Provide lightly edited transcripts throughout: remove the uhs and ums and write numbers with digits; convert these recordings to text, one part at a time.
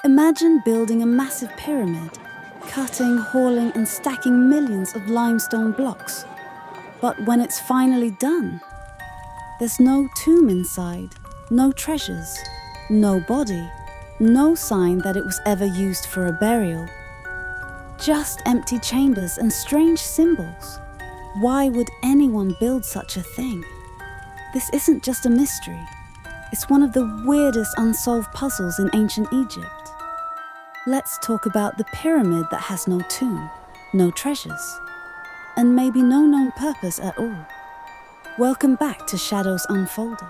Imagine building a massive pyramid, cutting, hauling, and stacking millions of limestone blocks. But when it's finally done, there's no tomb inside, no treasures, no body, no sign that it was ever used for a burial. Just empty chambers and strange symbols. Why would anyone build such a thing? This isn't just a mystery. It's one of the weirdest unsolved puzzles in ancient Egypt. Let's talk about the pyramid that has no tomb, no treasures, and maybe no known purpose at all. Welcome back to Shadows Unfolded,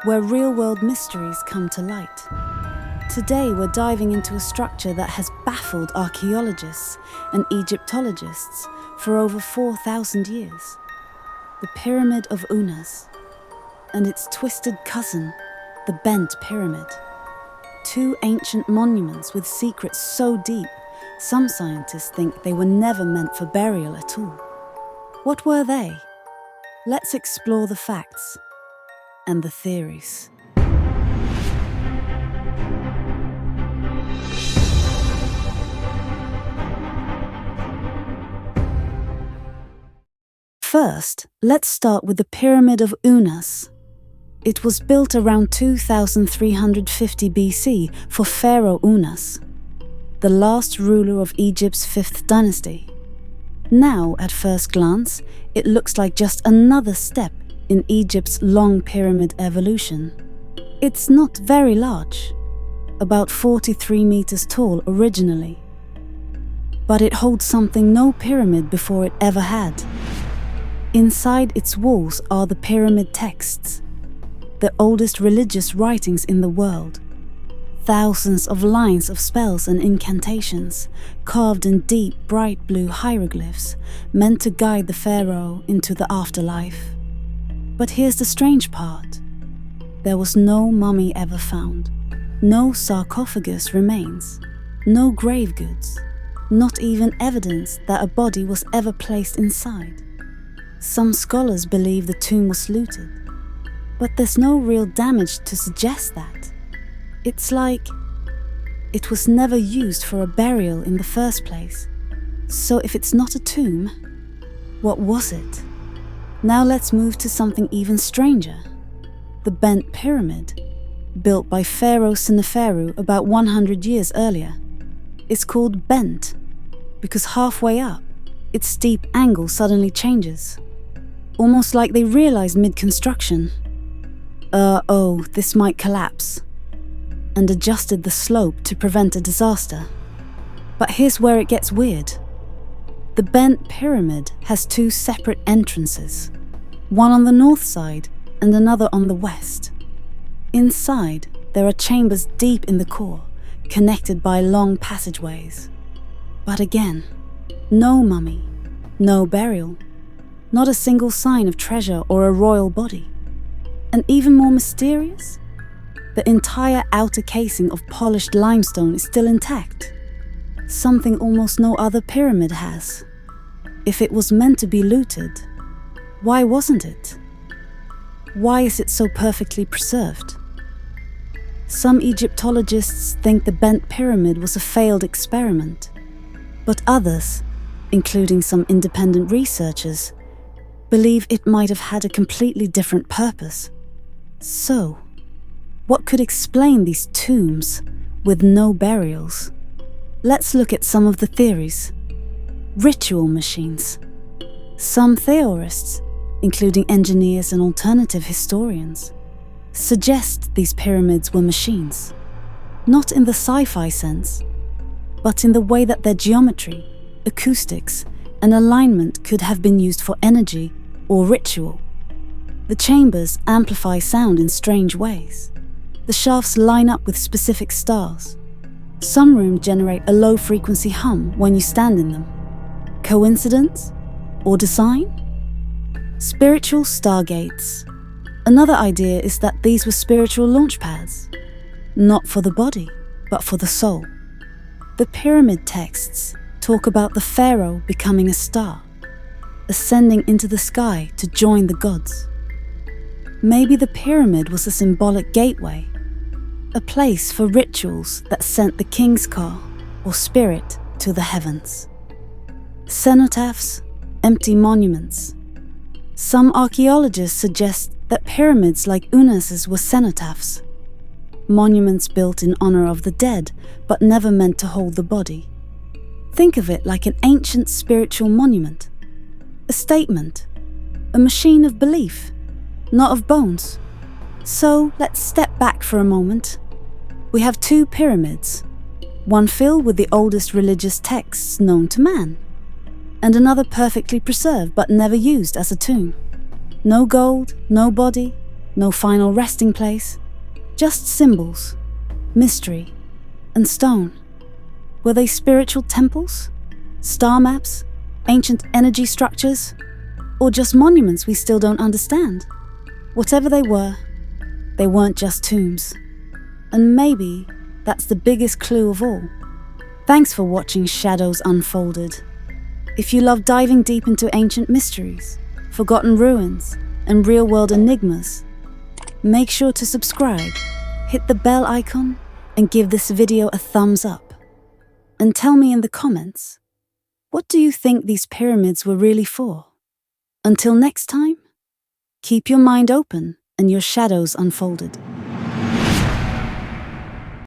where real-world mysteries come to light. Today we're diving into a structure that has baffled archaeologists and Egyptologists for over 4,000 years. The Pyramid of Unas, and its twisted cousin, the Bent Pyramid. Two ancient monuments with secrets so deep, some scientists think they were never meant for burial at all. What were they? Let's explore the facts and the theories. First, let's start with the Pyramid of Unas. It was built around 2350 BC for Pharaoh Unas, the last ruler of Egypt's 5th dynasty. Now, at first glance, it looks like just another step in Egypt's long pyramid evolution. It's not very large, about 43 meters tall originally. But it holds something no pyramid before it ever had. Inside its walls are the pyramid texts, the oldest religious writings in the world. Thousands of lines of spells and incantations, carved in deep, bright blue hieroglyphs, meant to guide the pharaoh into the afterlife. But here's the strange part. There was no mummy ever found, no sarcophagus remains, no grave goods, not even evidence that a body was ever placed inside. Some scholars believe the tomb was looted, but there's no real damage to suggest that. It's like it was never used for a burial in the first place. So if it's not a tomb, what was it? Now let's move to something even stranger. The Bent Pyramid, built by Pharaoh Seneferu about 100 years earlier. It's called bent because halfway up, its steep angle suddenly changes. Almost like they realized mid-construction, this might collapse, and adjusted the slope to prevent a disaster. But here's where it gets weird. The Bent Pyramid has two separate entrances, one on the north side and another on the west. Inside, there are chambers deep in the core, connected by long passageways. But again, no mummy, no burial, not a single sign of treasure or a royal body. And even more mysterious, the entire outer casing of polished limestone is still intact. Something almost no other pyramid has. If it was meant to be looted, why wasn't it? Why is it so perfectly preserved? Some Egyptologists think the Bent Pyramid was a failed experiment, but others, including some independent researchers, believe it might have had a completely different purpose. So, what could explain these tombs with no burials? Let's look at some of the theories. Ritual machines. Some theorists, including engineers and alternative historians, suggest these pyramids were machines, not in the sci-fi sense, but in the way that their geometry, acoustics, and alignment could have been used for energy or ritual. The chambers amplify sound in strange ways. The shafts line up with specific stars. Some rooms generate a low-frequency hum when you stand in them. Coincidence? Or design? Spiritual stargates. Another idea is that these were spiritual launch pads, not for the body, but for the soul. The pyramid texts talk about the pharaoh becoming a star, ascending into the sky to join the gods. Maybe the pyramid was a symbolic gateway, a place for rituals that sent the king's car or spirit to the heavens. Cenotaphs, empty monuments. Some archaeologists suggest that pyramids like Unas's were cenotaphs, monuments built in honor of the dead but never meant to hold the body. Think of it like an ancient spiritual monument, a statement, a machine of belief, not of bones. So let's step back for a moment. We have two pyramids, one filled with the oldest religious texts known to man, and another perfectly preserved but never used as a tomb. No gold, no body, no final resting place, just symbols, mystery, and stone. Were they spiritual temples, star maps, ancient energy structures, or just monuments we still don't understand? Whatever they weren't just tombs. And maybe that's the biggest clue of all. Thanks for watching Shadows Unfolded. If you love diving deep into ancient mysteries, forgotten ruins, and real-world enigmas, make sure to subscribe, hit the bell icon, and give this video a thumbs up. And tell me in the comments, what do you think these pyramids were really for? Until next time, keep your mind open and your shadows unfolded.